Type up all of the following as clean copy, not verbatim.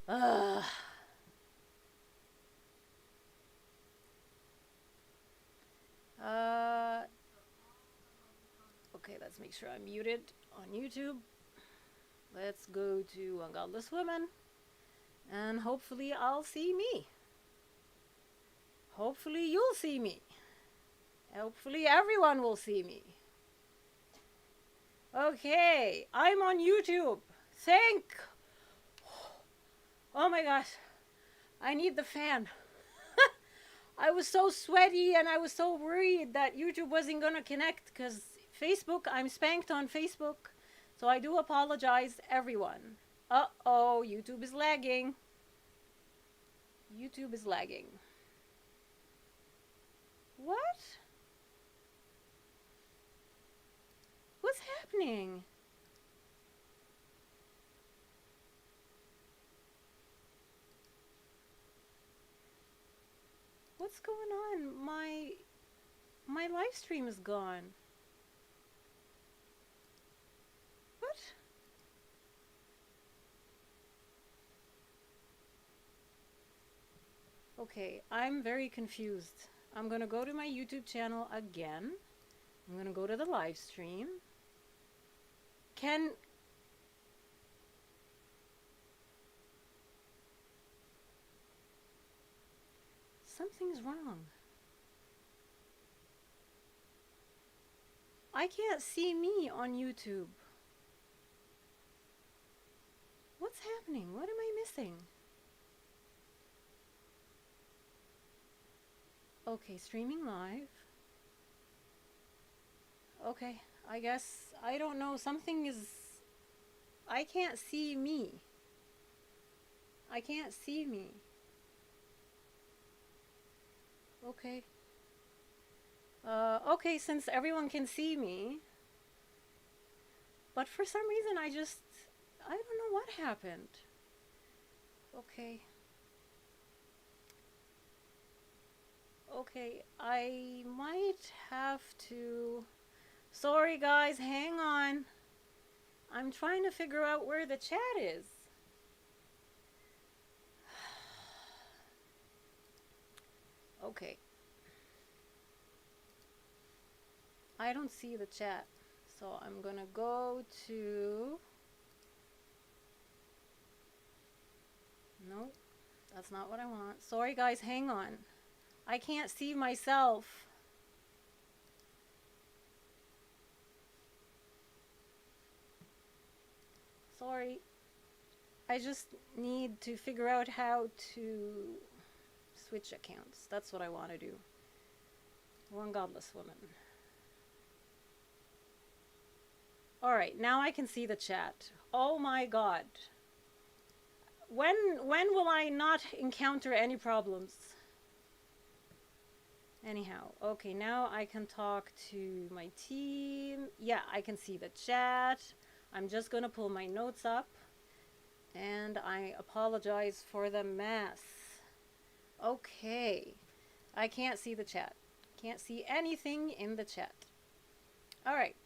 Uh, uh, okay, let's make sure I'm muted on YouTube. Let's go to Ungodless Woman, and hopefully I'll see me. Hopefully you'll see me. Hopefully everyone will see me. Okay, I'm on YouTube. Thank. Oh my gosh, I need the fan. I was so sweaty and I was so worried that YouTube wasn't gonna connect because Facebook, I'm spanked on Facebook. So I do apologize, everyone. Uh-oh, YouTube is lagging. YouTube is lagging. What? What's happening? What's going on? My live stream is gone. What? Okay, I'm very confused. I'm gonna go to my YouTube channel again. I'm gonna go to the live stream. Can... Something's wrong. I can't see me on YouTube. What's happening? What am I missing? Okay, streaming live. Okay, I guess, I don't know, something is... I can't see me. I can't see me. Okay. Okay, since everyone can see me. But for some reason I don't know what happened. Okay. Okay, I might have to... Sorry guys, hang on. I'm trying to figure out where the chat is. Okay. I don't see the chat. So I'm gonna go to... No, that's not what I want. Sorry guys, hang on. I can't see myself. Sorry. I just need to figure out how to switch accounts. That's what I want to do. One godless woman. Alright, now I can see the chat. Oh my god. When will I not encounter any problems? Anyhow, okay, now I can talk to my team. Yeah, I can see the chat. I'm just gonna pull my notes up. And I apologize for the mess. Okay. I can't see the chat. Can't see anything in the chat. Alright.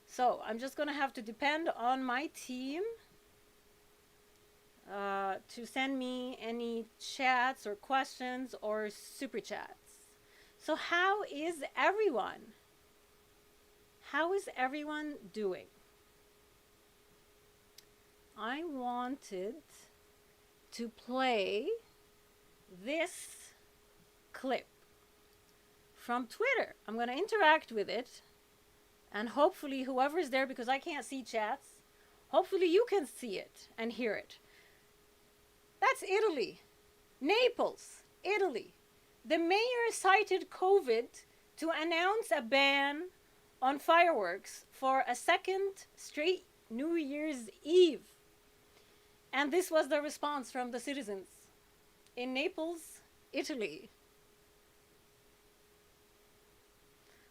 So, I'm just gonna have to depend on my team to send me any chats or questions or super chats. So how is everyone? How is everyone doing? I wanted to play this clip from Twitter. I'm going to interact with it, and hopefully whoever's there, because I can't see chats, hopefully you can see it and hear it. That's Italy. Naples, Italy. The mayor cited COVID to announce a ban on fireworks for a second straight New Year's Eve. And this was the response from the citizens in Naples, Italy.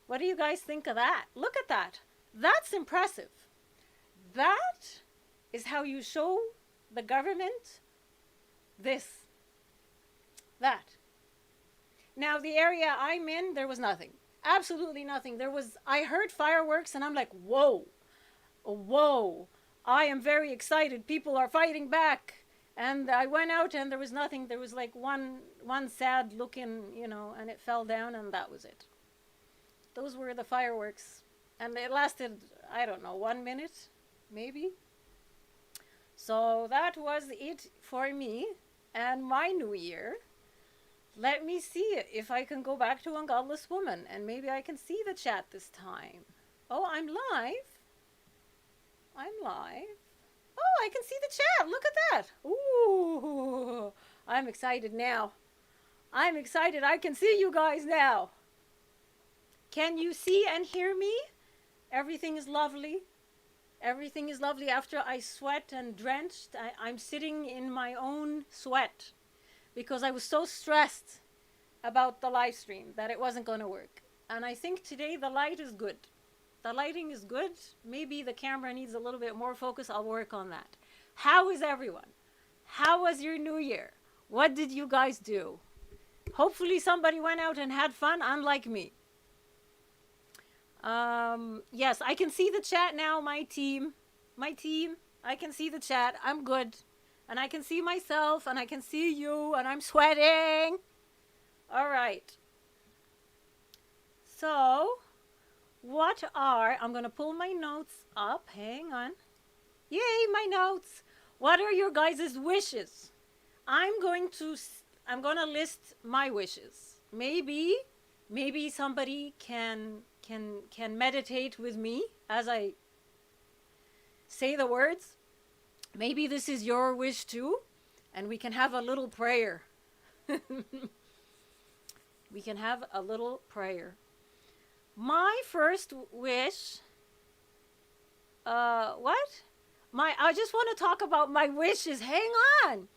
What do you guys think of that? Look at that. That's impressive. That is how you show the government this. That. Now, the area I'm in, there was nothing. Absolutely nothing. I heard fireworks and I'm like, whoa, whoa. I am very excited. People are fighting back. And I went out and there was nothing. There was like one sad looking, and it fell down and that was it. Those were the fireworks. And it lasted, I don't know, 1 minute, maybe. So that was it for me and my new year. Let me see if I can go back to Ungodless Woman and maybe I can see the chat this time. Oh, I'm live. I'm live. Oh, I can see the chat. Look at that. Ooh, I'm excited now. I'm excited. I can see you guys now. Can you see and hear me? Everything is lovely. Everything is lovely. After I sweat and drenched, I'm sitting in my own sweat because I was so stressed about the live stream that it wasn't going to work. And I think today the light is good. The lighting is good. Maybe the camera needs a little bit more focus. I'll work on that. How is everyone? How was your new year? What did you guys do? Hopefully somebody went out and had fun, unlike me. Yes, I can see the chat now, my team. I can see the chat. I'm good. And I can see myself, and I can see you, and I'm sweating. All right. So, I'm going to pull my notes up. Hang on. Yay, my notes. What are your guys' wishes? I'm going to list my wishes. Maybe somebody can meditate with me as I say the words. Maybe this is your wish too, and we can have a little prayer. We can have a little prayer. My first wish, I just want to talk about my wishes. Hang on.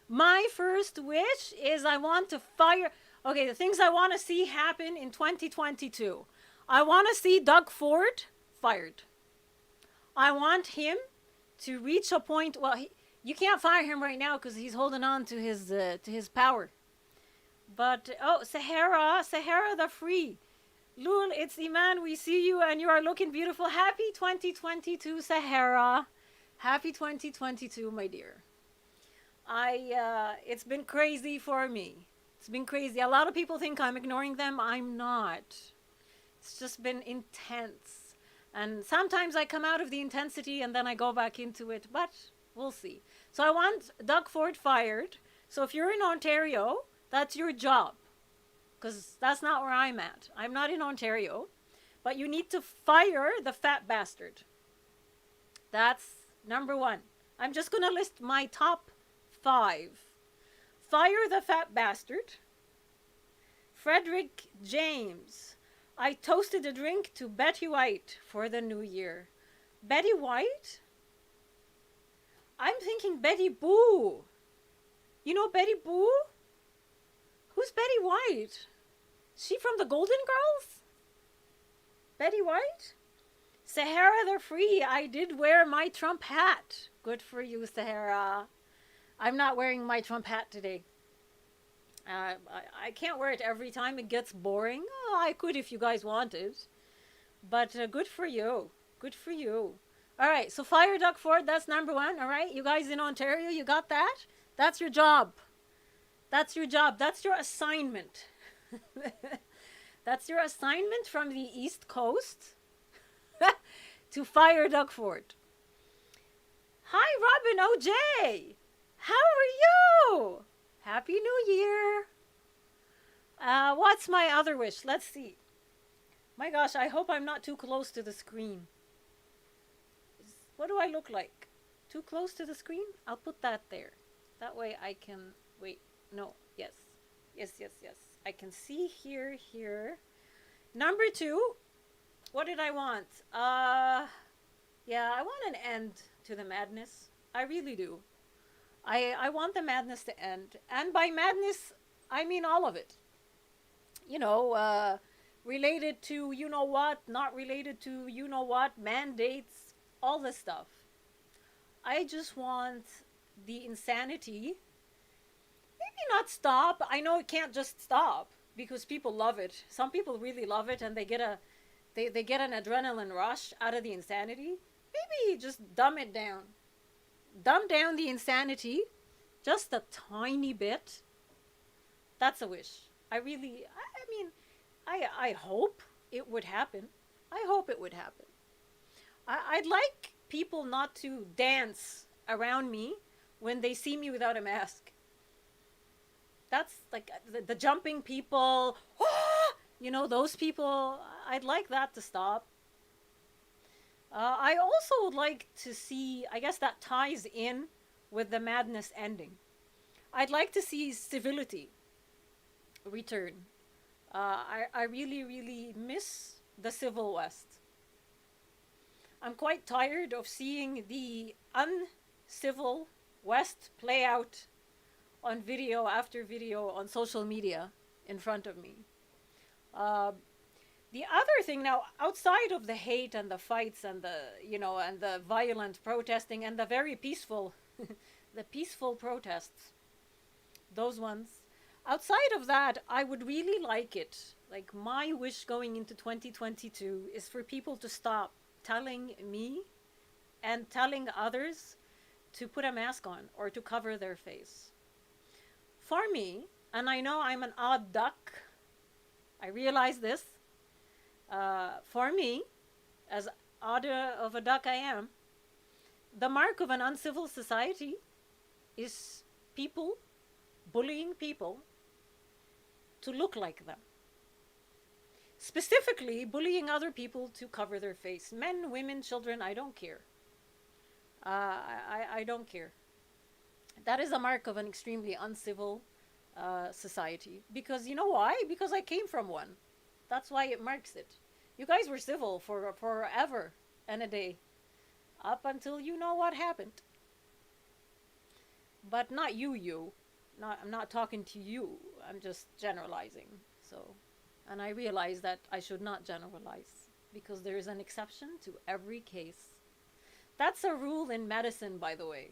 My first wish is I want to fire. Okay, the things I want to see happen in 2022. I want to see Doug Ford fired. I want him to reach a point. Well, you can't fire him right now because he's holding on to his power. But Sahara the Free. Lul, it's Iman. We see you and you are looking beautiful. Happy 2022, Sahara. Happy 2022, my dear. It's been crazy for me. It's been crazy. A lot of people think I'm ignoring them. I'm not. It's just been intense. And sometimes I come out of the intensity and then I go back into it. But we'll see. So I want Doug Ford fired. So if you're in Ontario, that's your job. Because that's not where I'm at. I'm not in Ontario. But you need to fire the fat bastard. That's number one. I'm just going to list my top 5. Fire the fat bastard. Frederick James. I toasted a drink to Betty White for the new year. Betty White? I'm thinking Betty Boo. You know Betty Boo? Who's Betty White? She from the Golden Girls? Betty White? Sahara the Free. I did wear my Trump hat. Good for you, Sahara. I'm not wearing my Trump hat today. I can't wear it every time. It gets boring. Oh, I could if you guys wanted. But good for you. Good for you. All right, so fire Doug Ford. That's number 1. All right, you guys in Ontario, you got that? That's your job. That's your job. That's your assignment. That's your assignment from the East Coast to fire Doug Ford. Hi, Robin OJ. How are you? Happy New Year. What's my other wish? Let's see. My gosh, I hope I'm not too close to the screen. What do I look like? Too close to the screen? I'll put that there. That way I can... Wait. No. Yes. Yes. I can see here. Number 2. What did I want? Yeah, I want an end to the madness. I really do. I want the madness to end. And by madness, I mean all of it. You know, related to you know what, not related to you know what, mandates, all this stuff. I just want the insanity, maybe not stop. I know it can't just stop because people love it. Some people really love it and they get an adrenaline rush out of the insanity. Maybe just dumb it down. dumb down the insanity just a tiny bit. That's a wish. I mean, I hope it would happen. I hope it would happen. I'd like people not to dance around me when they see me without a mask. That's like the jumping people, you know, those people. I'd like that to stop. I also would like to see, I guess that ties in with the madness ending. I'd like to see civility return. I really, really miss the Civil West. I'm quite tired of seeing the uncivil West play out on video after video on social media in front of me. Uh, the other thing now, outside of the hate and the fights and the, you know, and the violent protesting and the very peaceful, the peaceful protests, those ones, outside of that, I would really like it. Like, my wish going into 2022 is for people to stop telling me and telling others to put a mask on or to cover their face. For me, and I know I'm an odd duck, I realize this. For me, as odd of a duck I am, the mark of an uncivil society is people bullying people to look like them. Specifically, bullying other people to cover their face. Men, women, children, I don't care. I don't care. That is a mark of an extremely uncivil society. Because you know why? Because I came from one. That's why it marks it. You guys were civil for forever and a day. Up until you know what happened. But not you. I'm not talking to you. I'm just generalizing. So, and I realize that I should not generalize because there is an exception to every case. That's a rule in medicine, by the way.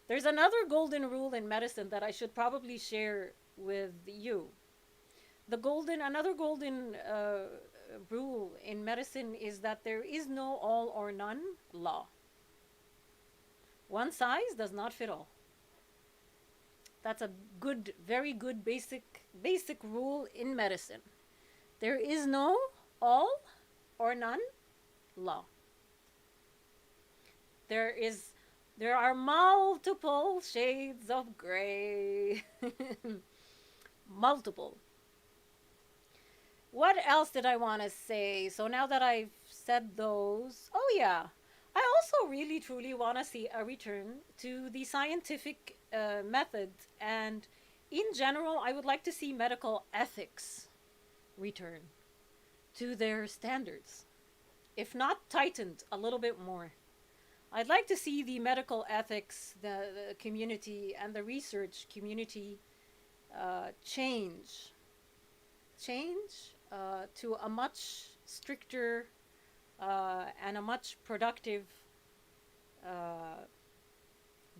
There's another golden rule in medicine that I should probably share with you. Another golden rule in medicine is that there is no all or none law. One size does not fit all. That's a good, very good basic rule in medicine. There is no all or none law. There are multiple shades of gray. Multiple. What else did I want to say? So now that I've said those, oh yeah, I also really truly want to see a return to the scientific method, and in general, I would like to see medical ethics return to their standards, if not tightened a little bit more. I'd like to see the medical ethics, the community, and the research community change to a much stricter and a much productive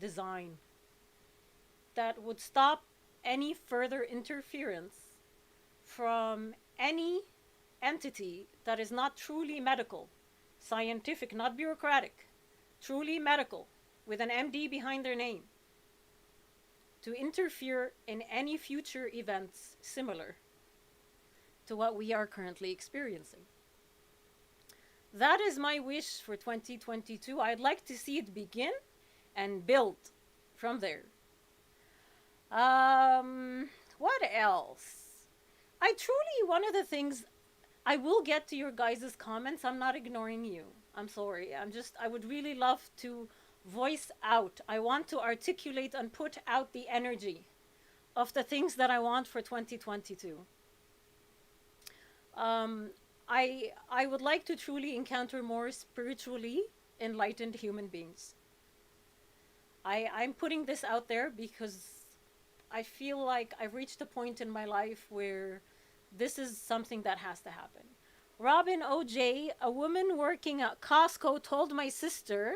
design that would stop any further interference from any entity that is not truly medical, scientific, not bureaucratic, truly medical, with an MD behind their name, to interfere in any future events similar to what we are currently experiencing. That is my wish for 2022. I'd like to see it begin and build from there. What else? One of the things, I will get to your guys' comments. I'm not ignoring you. I'm sorry. I would really love to voice out. I want to articulate and put out the energy of the things that I want for 2022. I would like to truly encounter more spiritually enlightened human beings. I'm putting this out there because I feel like I've reached a point in my life where this is something that has to happen. Robin OJ, a woman working at Costco, told my sister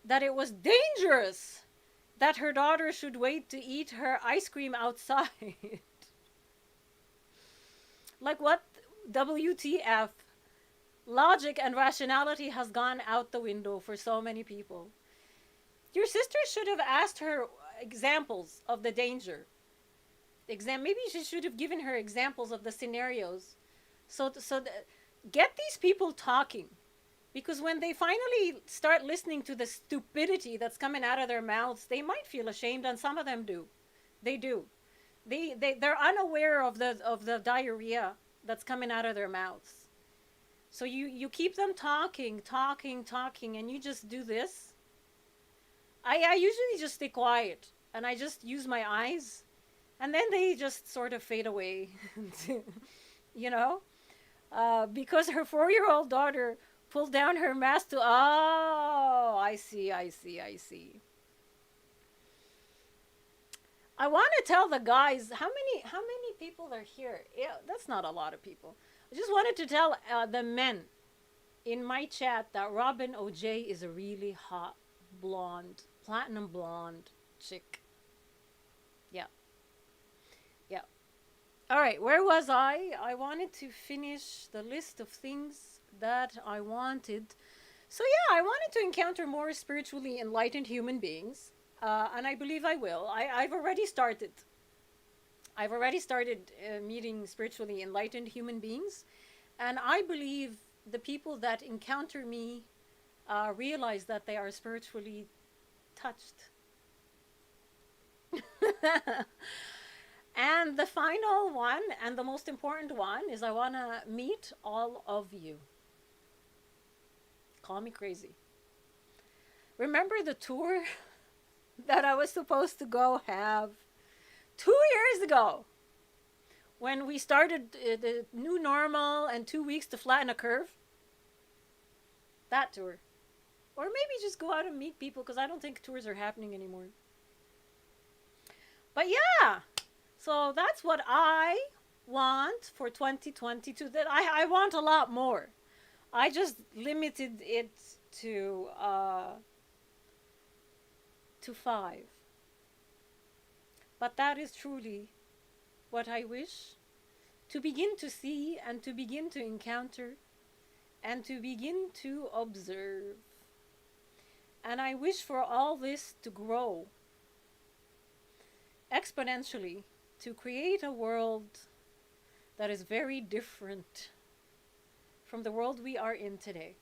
that it was dangerous that her daughter should wait to eat her ice cream outside. Like, what? WTF? Logic and rationality has gone out the window for so many people. Your sister should have asked her examples of the danger. Maybe she should have given her examples of the scenarios. Get these people talking, because when they finally start listening to the stupidity that's coming out of their mouths, they might feel ashamed, and some of them do. They do. They're unaware of the diarrhea that's coming out of their mouths. So you keep them talking, and you just do this. I usually just stay quiet and I just use my eyes, and then they just sort of fade away. you know, because her 4-year-old daughter pulled down her mask to. Oh, I see. I want to tell the guys how many people are here. Yeah, that's not a lot of people. I just wanted to tell the men in my chat that Robin OJ is a really hot blonde, platinum blonde chick. Yeah. Yeah. All right, where was I? I wanted to finish the list of things that I wanted. So yeah, I wanted to encounter more spiritually enlightened human beings. And I believe I will. I've already started. I've already started meeting spiritually enlightened human beings. And I believe the people that encounter me realize that they are spiritually touched. And the final one, and the most important one, is I want to meet all of you. Call me crazy. Remember the tour that I was supposed to go have 2 years ago, when we started the new normal and 2 weeks to flatten a curve? That tour. Or maybe just go out and meet people, because I don't think tours are happening anymore. But yeah, so that's what I want for 2022. That I want a lot more. I just limited it to 5. But that is truly what I wish to begin to see, and to begin to encounter, and to begin to observe. And I wish for all this to grow exponentially, to create a world that is very different from the world we are in today.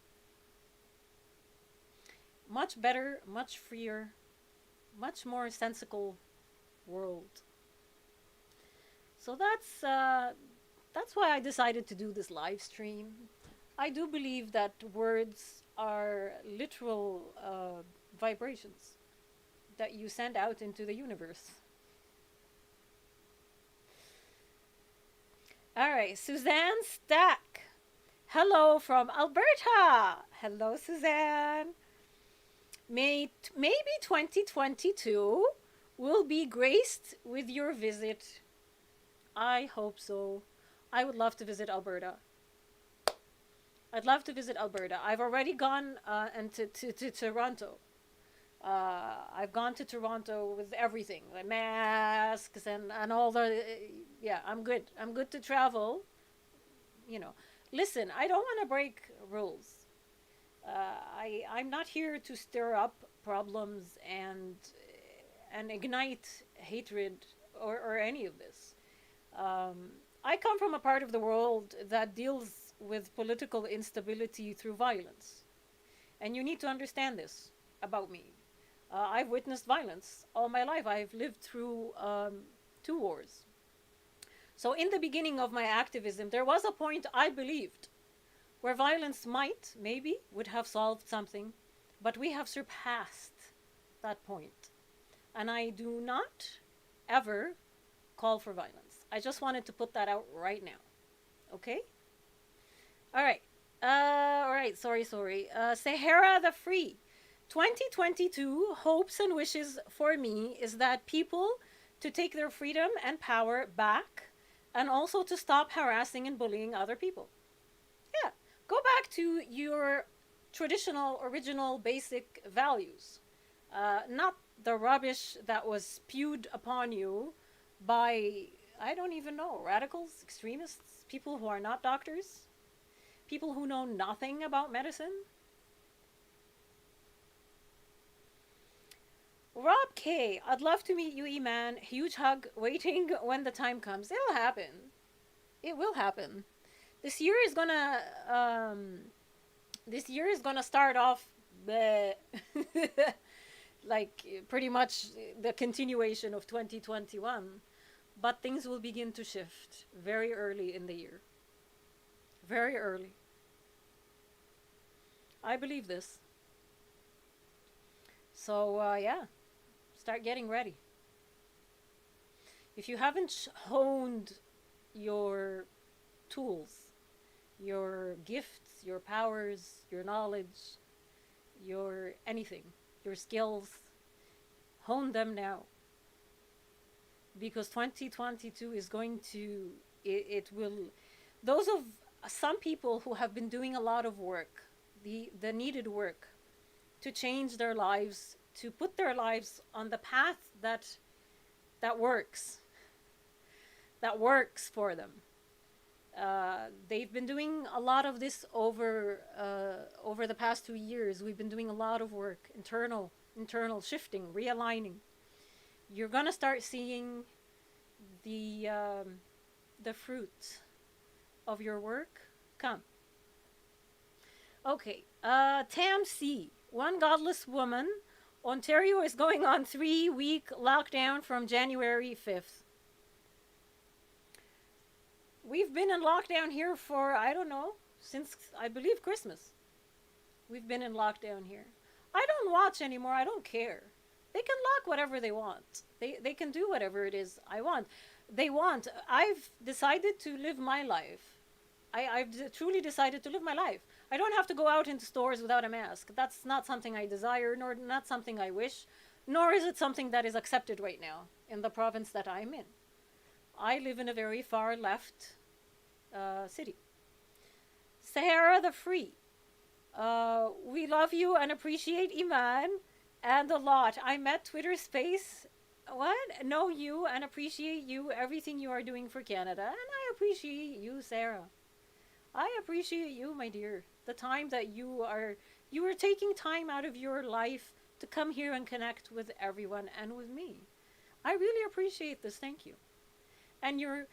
Much better, much freer, much more sensical world. So that's why I decided to do this live stream. I do believe that words are literal vibrations that you send out into the universe. All right, Suzanne Stack. Hello from Alberta. Hello, Suzanne. Maybe 2022 will be graced with your visit. I hope so. I would love to visit Alberta. I'd love to visit Alberta. I've already gone to Toronto. I've gone to Toronto with everything, the masks and all the. Yeah, I'm good. I'm good to travel. Listen, I don't want to break rules. I'm not here to stir up problems and ignite hatred or any of this. I come from a part of the world that deals with political instability through violence. And you need to understand this about me. I've witnessed violence all my life. I've lived through 2 wars. So in the beginning of my activism, there was a point I believed where violence would have solved something, but we have surpassed that point. And I do not ever call for violence. I just wanted to put that out right now. Okay? All right. Sorry. Sahara the Free. 2022 hopes and wishes for me is that people to take their freedom and power back, and also to stop harassing and bullying other people. Yeah. Go back to your traditional, original, basic values. Not the rubbish that was spewed upon you by, I don't even know, radicals, extremists, people who are not doctors, people who know nothing about medicine. Rob K, I'd love to meet you, E-Man. Huge hug, waiting when the time comes. It'll happen. It will happen. This year is gonna, this year is gonna start off, bleh, like pretty much the continuation of 2021. But things will begin to shift very early in the year. Very early. I believe this. So, yeah, start getting ready. If you haven't honed your tools, your gifts, your powers, your knowledge, your anything, your skills, hone them now. Because 2022 is going to, it will, those of some people who have been doing a lot of work, the needed work to change their lives, to put their lives on the path that works, that works for them. They've been doing a lot of this over the past 2 years. We've been doing a lot of work, internal shifting, realigning. You're gonna start seeing the fruit of your work come. Okay, Tam C. One godless woman. Ontario is going on 3-week lockdown from January 5th. We've been in lockdown here for, I don't know, since I believe Christmas. We've been in lockdown here. I don't watch anymore. I don't care. They can lock whatever they want. They can do whatever it is I want. They want. I've decided to live my life. I've truly decided to live my life. I don't have to go out into stores without a mask. That's not something I desire, nor not something I wish, nor is it something that is accepted right now in the province that I'm in. I live in a very far left city. Sahara the Free. We love you and appreciate Iman and a lot. I met Twitter Space. What? Know you and appreciate you, everything you are doing for Canada. And I appreciate you, Sarah. I appreciate you, my dear. The time that you are taking time out of your life to come here and connect with everyone and with me. I really appreciate this. Thank you. And you're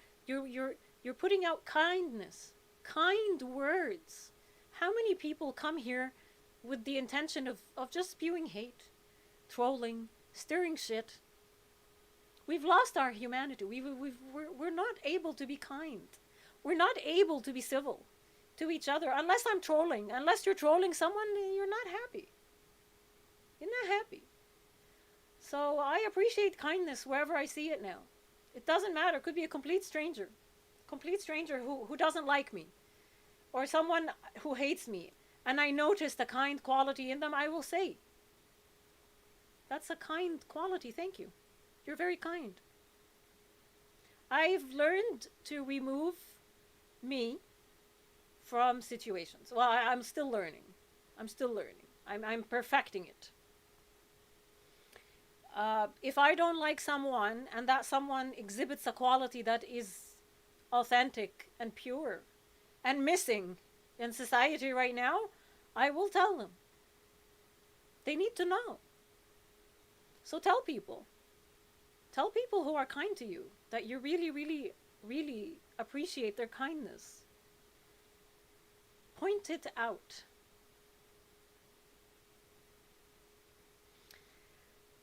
putting out kindness, kind words. How many people come here with the intention of just spewing hate, trolling, stirring shit? We've lost our humanity. We're not able to be kind. We're not able to be civil to each other unless I'm trolling. Unless you're trolling someone, you're not happy. You're not happy. So I appreciate kindness wherever I see it now. It doesn't matter. It could be a complete stranger who doesn't like me, or someone who hates me, and I notice the kind quality in them. I will say, that's a kind quality. Thank you. You're very kind. I've learned to remove me from situations. Well, I'm still learning. I'm perfecting it. If I don't like someone and that someone exhibits a quality that is authentic and pure and missing in society right now, I will tell them. They need to know. So tell people. Tell people who are kind to you that you really, really, really appreciate their kindness. Point it out.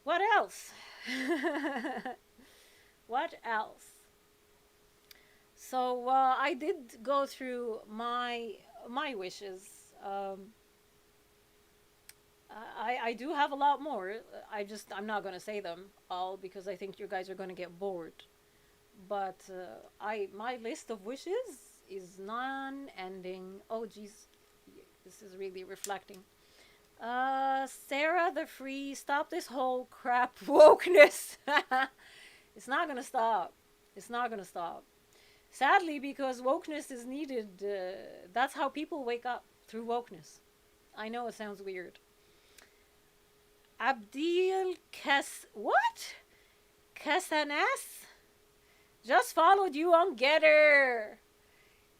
What else? What else? So I did go through my wishes. I do have a lot more. I'm not going to say them all because I think you guys are going to get bored. But my list of wishes is non-ending. Oh geez, this is really reflecting. Sarah the Free, stop this whole crap wokeness. It's not going to stop. It's not going to stop. Sadly, because wokeness is needed. That's how people wake up, through wokeness. I know it sounds weird. Abdil what? Kasanas? Just followed you on Gettr.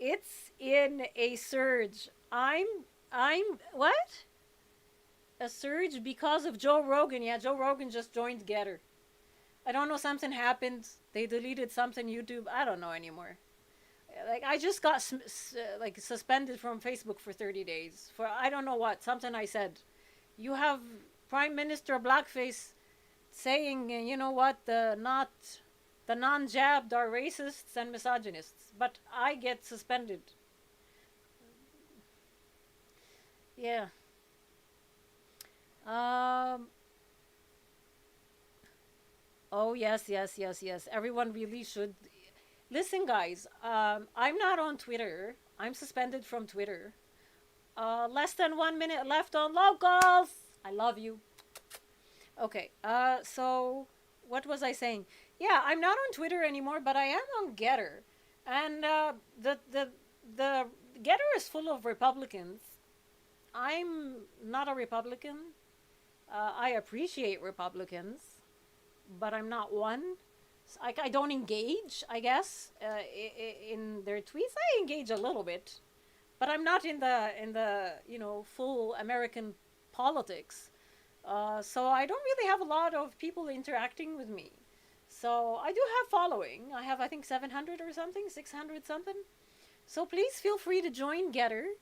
It's in a surge. I'm what? a surge because of Joe Rogan. Yeah, Joe Rogan just joined Gettr. I don't know, something happened. They deleted something YouTube. I don't know anymore. Like I just got like suspended from Facebook for 30 days for I don't know what, something I said. You have Prime Minister Blackface saying, you know what, the non-jabbed are racists and misogynists, but I get suspended. Yeah. Um. Oh yes, yes, yes, yes. Everyone really should listen, guys. I'm not on Twitter. I'm suspended from Twitter. Less than 1 minute left on locals. I love you. Okay. So what was I saying? Yeah, I'm not on Twitter anymore, but I am on Gettr, and the Gettr is full of Republicans. I'm not a Republican. I appreciate Republicans, but I'm not one. I don't engage, I guess, in their tweets. I engage a little bit, but I'm not in the full American politics. So I don't really have a lot of people interacting with me. So I do have following. I have, I think, 700 or something, 600 something. So please feel free to join Gettr.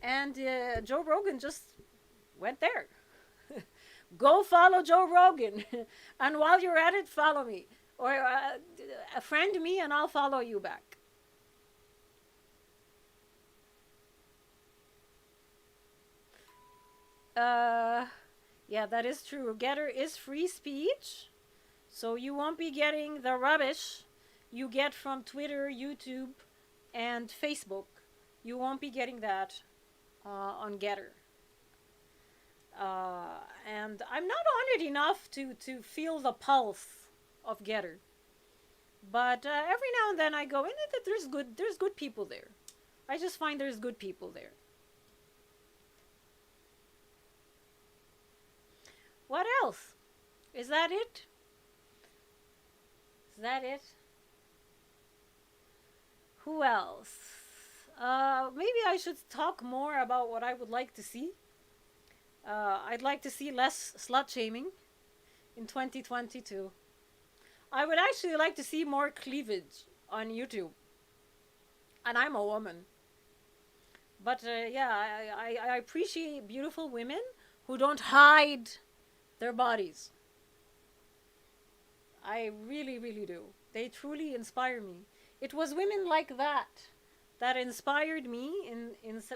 And Joe Rogan just went there. Go follow Joe Rogan. And while you're at it, follow me. Or friend me and I'll follow you back. Yeah, that is true. Gettr is free speech. So you won't be getting the rubbish you get from Twitter, YouTube, and Facebook. You won't be getting that on Gettr. And I'm not on it enough to feel the pulse of Gettr. But every now and then I go in it. There's good people there. I just find there's good people there. What else? Is that it? Is that it? Who else? Maybe I should talk more about what I would like to see. I'd like to see less slut shaming in 2022. I would actually like to see more cleavage on YouTube. And I'm a woman. But yeah, I appreciate beautiful women who don't hide their bodies. I really, really do. They truly inspire me. It was women like that inspired me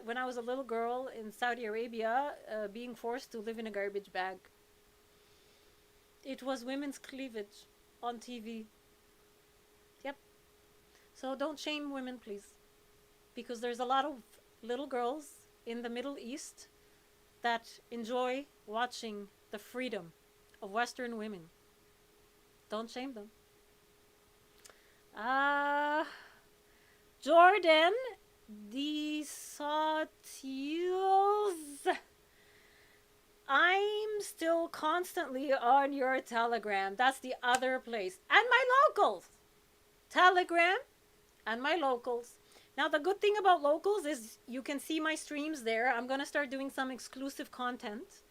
when I was a little girl in Saudi Arabia, being forced to live in a garbage bag. It was women's cleavage on TV. Yep. So don't shame women, please. Because there's a lot of little girls in the Middle East that enjoy watching the freedom of Western women. Don't shame them. Jordan, the Sawteals. I'm still constantly on your Telegram. That's the other place. And my locals. Telegram and my locals. Now, the good thing about locals is you can see my streams there. I'm going to start doing some exclusive content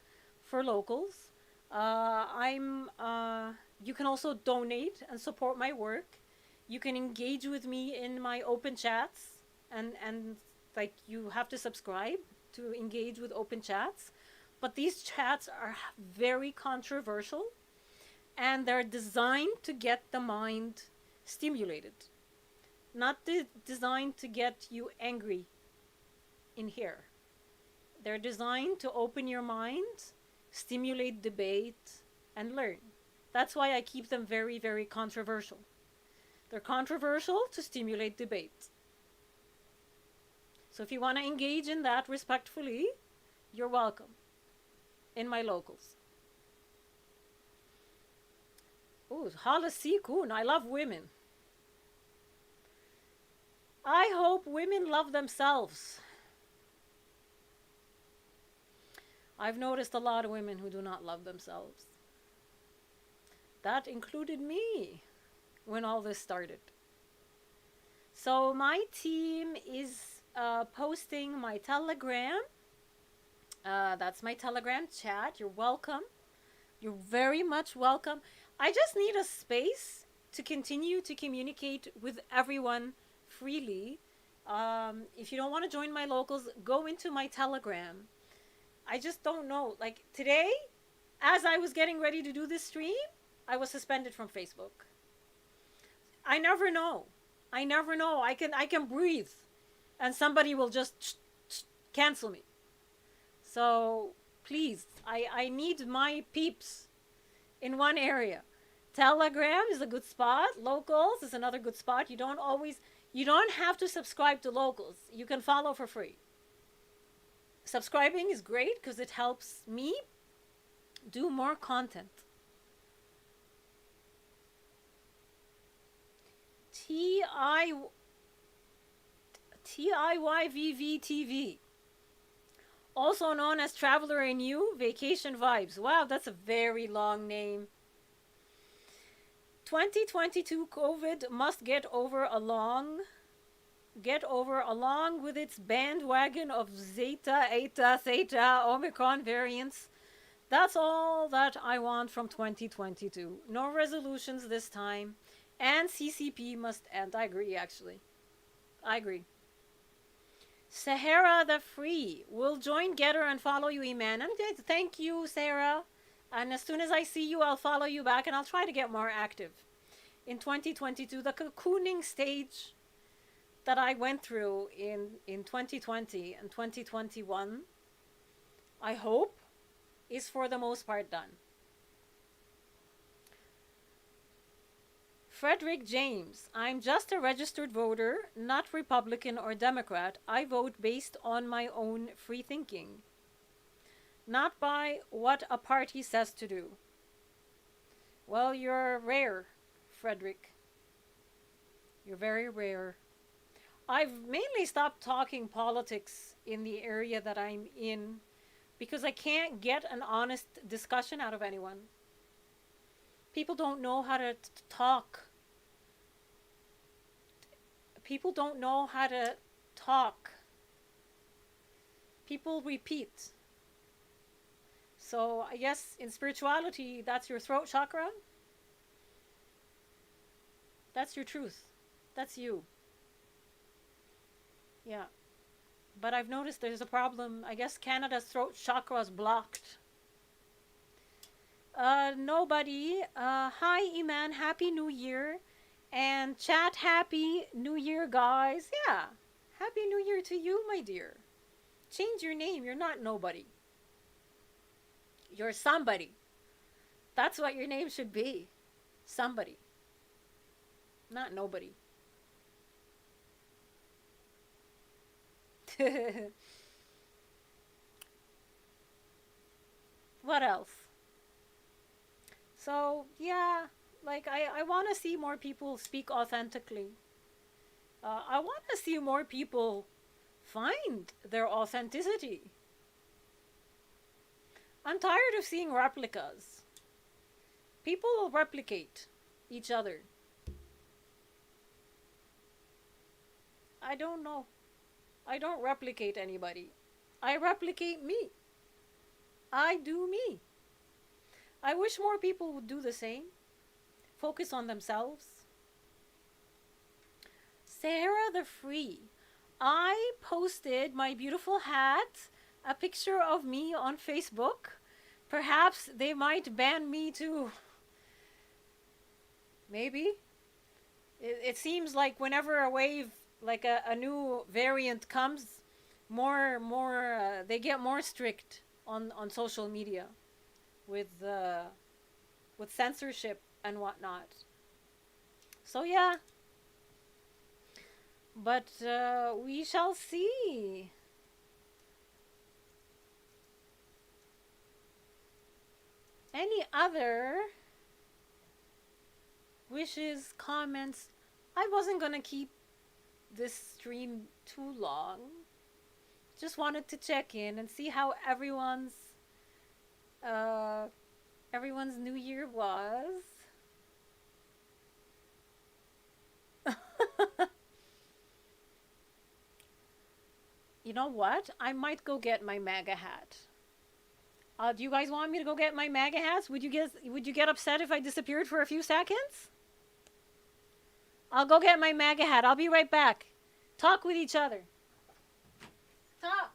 for locals. You can also donate and support my work. You can engage with me in my open chats, and like you have to subscribe to engage with open chats. But these chats are very controversial, and they're designed to get the mind stimulated, not designed to get you angry in here. They're designed to open your mind, stimulate debate, and learn. That's why I keep them very, very controversial. They're controversial to stimulate debate. So if you want to engage in that respectfully, you're welcome in my locals. Ooh, Halasikun, I love women. I hope women love themselves. I've noticed a lot of women who do not love themselves. That included me when all this started. So my team is posting my Telegram That's my Telegram chat. You're welcome. You're very much welcome. I just need a space to continue to communicate with everyone freely. If you don't want to join my locals, go into my Telegram. I just don't know. Like today, as I was getting ready to do this stream, I was suspended from Facebook. I never know. I never know. I can breathe, and somebody will just cancel me. So please, I need my peeps in one area. Telegram is a good spot. Locals is another good spot. You don't have to subscribe to locals. You can follow for free. Subscribing is great because it helps me do more content. TIYVVTV, also known as Traveler and You, Vacation Vibes. Wow, that's a very long name. 2022 COVID must get over along with its bandwagon of Zeta, Eta, Theta, Omicron variants. That's all that I want from 2022. No resolutions this time. And CCP must end. I agree, actually. I agree. Sahara the Free will join Gettr and follow you, Iman. And thank you, Sarah. And as soon as I see you, I'll follow you back and I'll try to get more active. In 2022, the cocooning stage that I went through in 2020 and 2021, I hope, is for the most part done. Frederick James, I'm just a registered voter, not Republican or Democrat. I vote based on my own free thinking, not by what a party says to do. Well, you're rare, Frederick. You're very rare. I've mainly stopped talking politics in the area that I'm in because I can't get an honest discussion out of anyone. People don't know how to talk. People don't know how to talk. People repeat. So I guess in spirituality, that's your throat chakra. That's your truth. That's you. Yeah. But I've noticed there's a problem. I guess Canada's throat chakra is blocked. Nobody. Hi, Iman. Happy New Year. And chat, Happy New Year, guys. Yeah. Happy New Year to you, my dear. Change your name. You're not nobody. You're somebody. That's what your name should be. Somebody. Not nobody. What else? So, yeah, like I want to see more people speak authentically. I want to see more people find their authenticity. I'm tired of seeing replicas. People will replicate each other. I don't know. I don't replicate anybody. I replicate me. I do me. I wish more people would do the same. Focus on themselves. Sarah the Free. I posted my beautiful hat, a picture of me on Facebook. Perhaps they might ban me too. Maybe. It seems like whenever a wave, like a new variant comes, they get more strict on social media with censorship and whatnot. So yeah, but we shall see. Any other wishes, comments? I wasn't gonna keep this stream too long. Just wanted to check in and see how everyone's New Year was. You know what? I might go get my MAGA hat. Do you guys want me to go get my MAGA hats? Would you get upset if I disappeared for a few seconds? I'll go get my MAGA hat. I'll be right back. Talk with each other. Talk.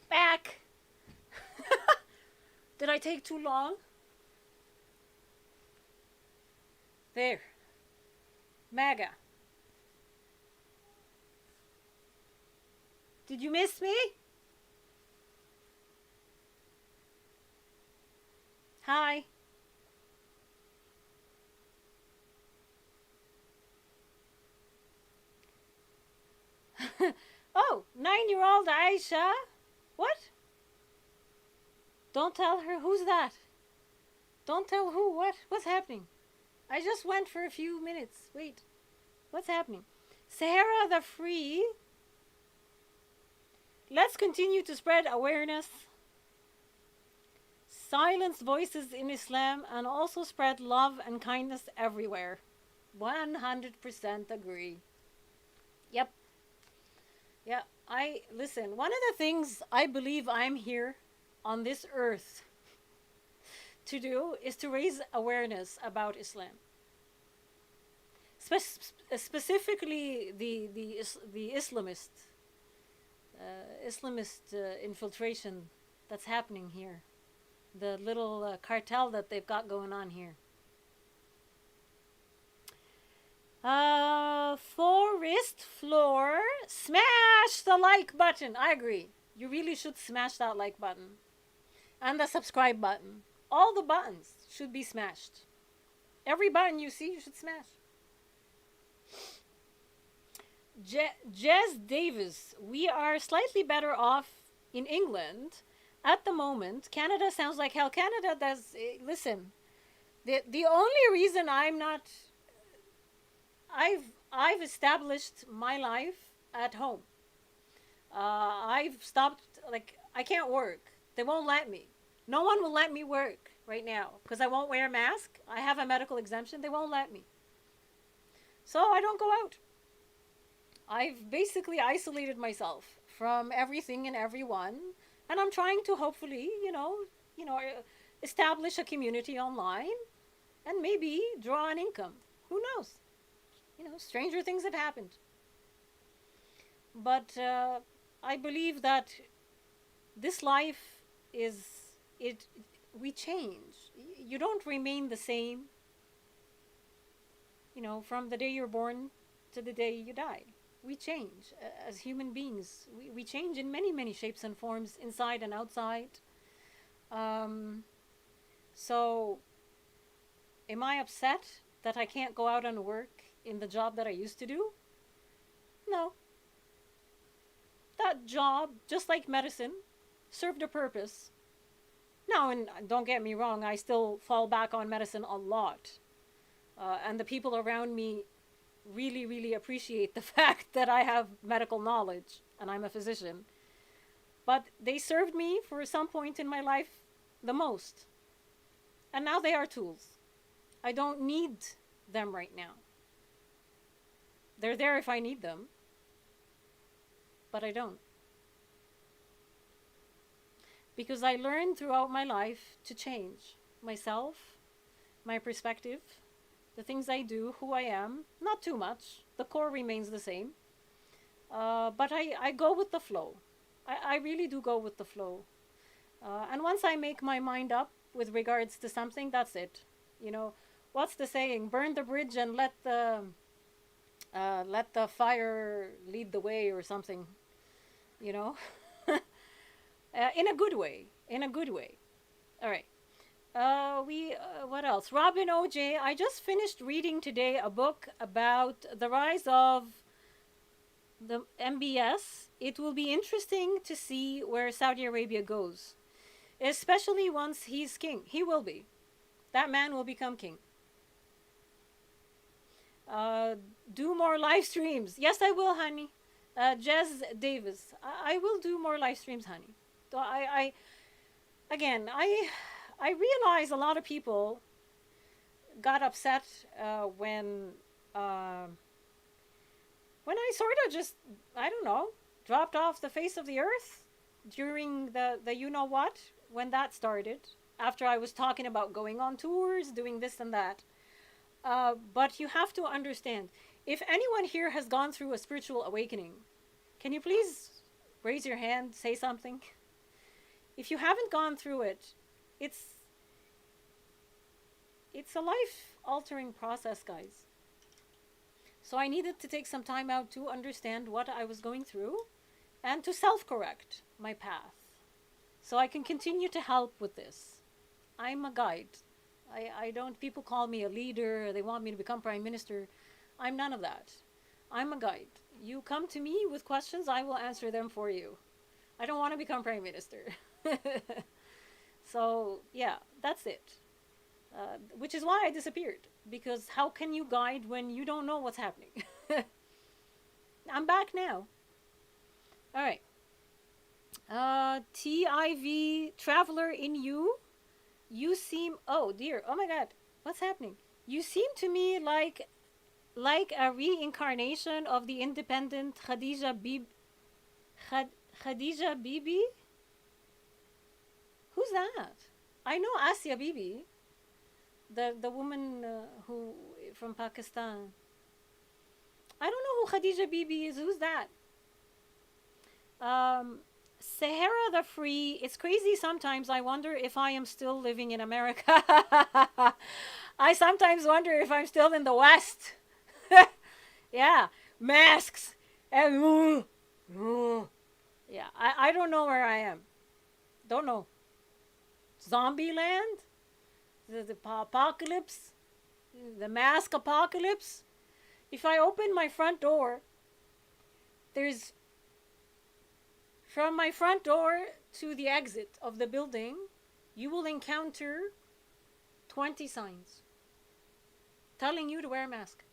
Back. Did I take too long? There. MAGA. Did you miss me? Hi. Oh, 9-year-old Aisha? What? Don't tell her. Who's that? Don't tell who. What? What's happening? I just went for a few minutes. Wait. What's happening? Sahara the Free. Let's continue to spread awareness, silence voices in Islam, and also spread love and kindness everywhere. 100% agree. Yep. Yeah, listen, one of the things I believe I'm here on this earth to do is to raise awareness about Islam. Specifically the Islamist infiltration that's happening here. The little cartel that they've got going on here. Forest Floor, smash the like button. I agree. You really should smash that like button. And the subscribe button. All the buttons should be smashed. Every button you see, you should smash. Jez Davis, we are slightly better off in England at the moment. Canada sounds like hell. Canada does, listen, the only reason I'm not, I've established my life at home. I've stopped, like, I can't work. They won't let me. No one will let me work right now because I won't wear a mask. I have a medical exemption. They won't let me. So I don't go out. I've basically isolated myself from everything and everyone, and I'm trying to hopefully, establish a community online and maybe draw an income. Who knows? Stranger things have happened. But I believe that this life we change. You don't remain the same, from the day you're born to the day you die. We change as human beings. We change in many, many shapes and forms, inside and outside. So, am I upset that I can't go out and work in the job that I used to do? No. That job, just like medicine, served a purpose. Now, and don't get me wrong, I still fall back on medicine a lot. And the people around me really, really appreciate the fact that I have medical knowledge and I'm a physician. But they served me for some point in my life the most. And now they are tools. I don't need them right now. They're there if I need them. But I don't. Because I learned throughout my life to change myself, my perspective, the things I do, who I am. Not too much. The core remains the same. But I go with the flow. I really do go with the flow. And once I make my mind up with regards to something, that's it. What's the saying? Burn the bridge and let the fire lead the way, or something. In a good way. In a good way. All right. What else? Robin OJ. I just finished reading today a book about the rise of the MBS. It will be interesting to see where Saudi Arabia goes, especially once he's king. He will be. That man will become king. Uh, do more live streams. Yes, I will, honey. Jez Davis. I will do more live streams, honey. Again, I realize a lot of people got upset uh, when I sort of just, I don't know, dropped off the face of the earth during the you know what, when that started, after I was talking about going on tours, doing this and that. But you have to understand, if anyone here has gone through a spiritual awakening, can you please raise your hand, say something? If you haven't gone through it, it's it's a life altering process, guys. So I needed to take some time out to understand what I was going through and to self correct my path so I can continue to help with this. I'm a guide. I don't, people call me a leader, they want me to become prime minister. I'm none of that. I'm a guide. You come to me with questions, I will answer them for you. I don't want to become prime minister. So, yeah, that's it. Which is why I disappeared. Because how can you guide when you don't know what's happening? I'm back now. All right. TIV Traveler in you. You seem. Oh dear. Oh my God. What's happening? You seem to me like a reincarnation of the independent Khadija Bibi. Who's that? I know Asia Bibi, the woman who from Pakistan. I don't know who Khadija Bibi is. Who's that? Sahara the Free. It's crazy sometimes. I wonder if I am still living in America. I sometimes wonder if I'm still in the West. Yeah, masks. And, yeah, I don't know where I am. Don't know. Zombie land? The apocalypse? The mask apocalypse? If I open my front door, there's from my front door to the exit of the building, you will encounter 20 signs telling you to wear a mask.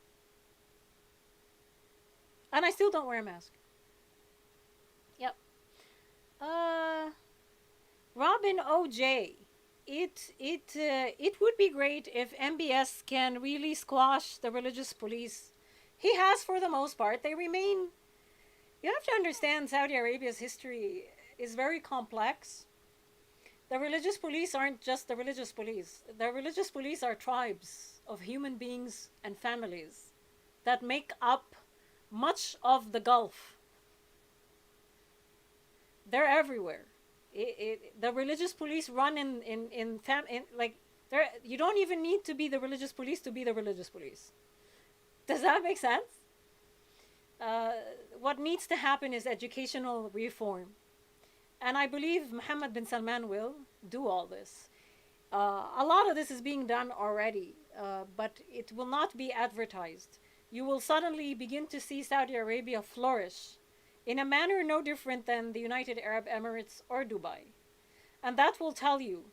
And I still don't wear a mask. Yep. Robin OJ. It would be great if MBS can really squash the religious police. He has for the most part. They remain. You have to understand Saudi Arabia's history is very complex. The religious police aren't just the religious police. The religious police are tribes of human beings and families that make up much of the Gulf. They're everywhere. The religious police run in like, you don't even need to be the religious police to be the religious police. Does that make sense? What needs to happen is educational reform. And I believe Mohammed bin Salman will do all this. A lot of this is being done already, but it will not be advertised. You will suddenly begin to see Saudi Arabia flourish in a manner no different than the United Arab Emirates or Dubai. And that will tell you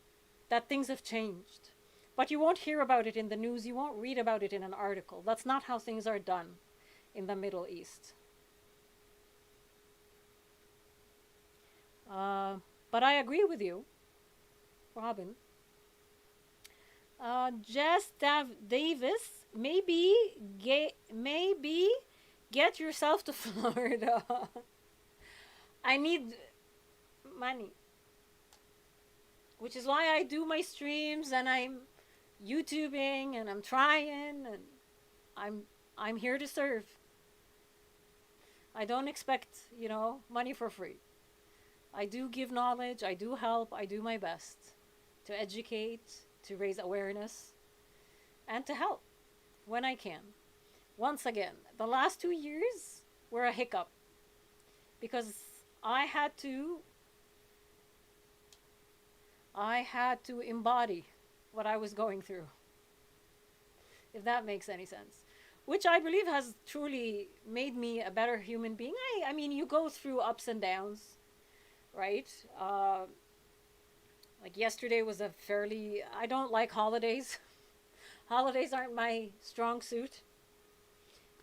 that things have changed. But you won't hear about it in the news, you won't read about it in an article. That's not how things are done in the Middle East. But I agree with you, Robin. Jess Davis, maybe get yourself to Florida. I need money, which is why I do my streams and I'm YouTubing and I'm trying and I'm here to serve. I don't expect, money for free. I do give knowledge, I do help, I do my best to educate, to raise awareness, and to help when I can. Once again, the last 2 years were a hiccup because I had to embody what I was going through, if that makes any sense. Which I believe has truly made me a better human being. I mean, you go through ups and downs, right? Like yesterday was a fairly. I don't like holidays. Holidays aren't my strong suit.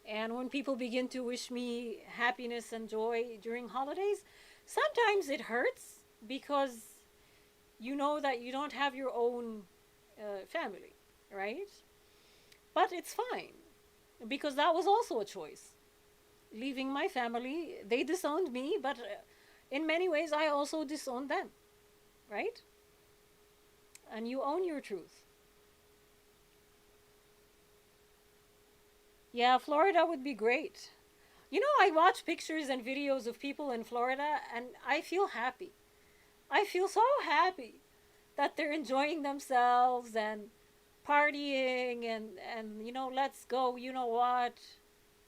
And when people begin to wish me happiness and joy during holidays, sometimes it hurts because you know that you don't have your own family, right? But it's fine because that was also a choice. Leaving my family, they disowned me, but in many ways, I also disowned them, right? And you own your truth. Yeah, Florida would be great. You know, I watch pictures and videos of people in Florida and I feel happy. I feel so happy that they're enjoying themselves and partying and let's go, you know what,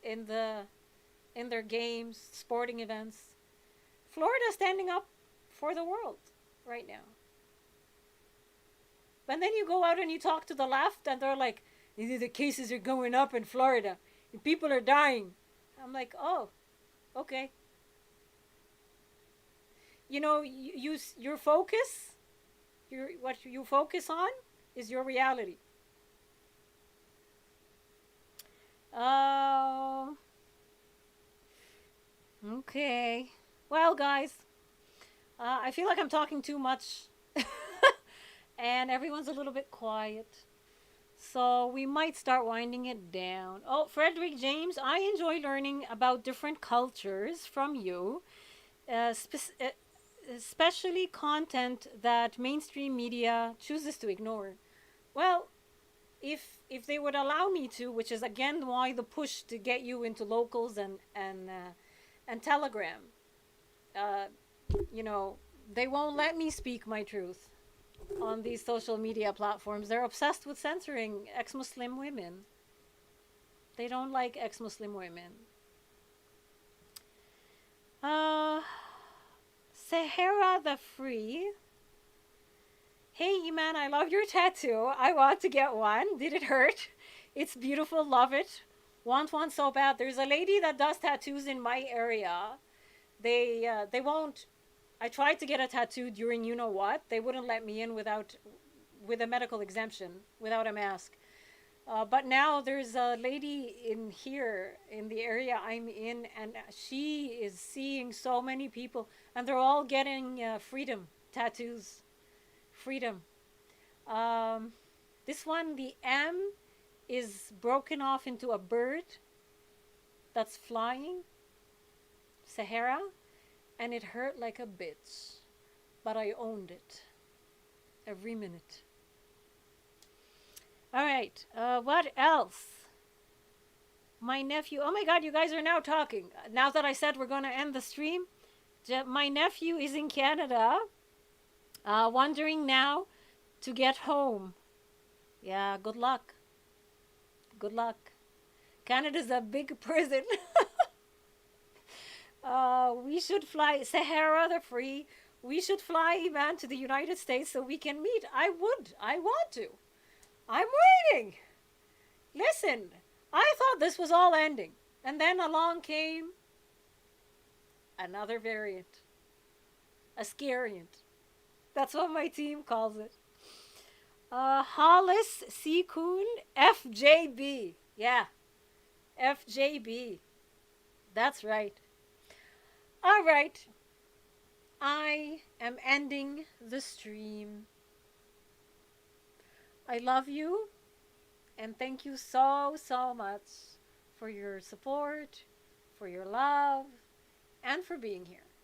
in their games, sporting events. Florida standing up for the world right now. But then you go out and you talk to the left and they're like, the cases are going up in Florida. People are dying. I'm like, oh, okay. You know, your focus, what you focus on is your reality. Uh, okay. Well, guys, I feel like I'm talking too much, and everyone's a little bit quiet. So we might start winding it down. Oh, Frederick James, I enjoy learning about different cultures from you, especially content that mainstream media chooses to ignore. Well, if they would allow me to, which is again why the push to get you into locals and Telegram, uh, you know, they won't let me speak my truth on these social media platforms. They're obsessed with censoring ex-Muslim women. They don't like ex-Muslim women. Sahara the Free. Hey Iman, I love your tattoo. I want to get one. Did it hurt? It's beautiful. Love it. Want one so bad. There's a lady that does tattoos in my area. They won't. I tried to get a tattoo during you know what. They wouldn't let me in with a medical exemption, without a mask. But now there's a lady in here in the area I'm in, and she is seeing so many people, and they're all getting freedom tattoos. Freedom. Um, this one, the M is broken off into a bird that's flying, Sahara, and it hurt like a bitch, but I owned it every minute. All right, what else? My nephew, oh my god, you guys are now talking. Now that I said we're going to end the stream, my nephew is in Canada, wondering now to get home. Yeah, good luck. Good luck. Canada's a big prison. We should fly Sahara the Free. We should fly, man, to the United States so we can meet. I would. I want to. I'm waiting. Listen, I thought this was all ending. And then along came another variant. A scariant. That's what my team calls it. Hollis Sekoon FJB. Yeah. FJB. That's right. All right. I am ending the stream. I love you and thank you so, so much for your support, for your love, and for being here.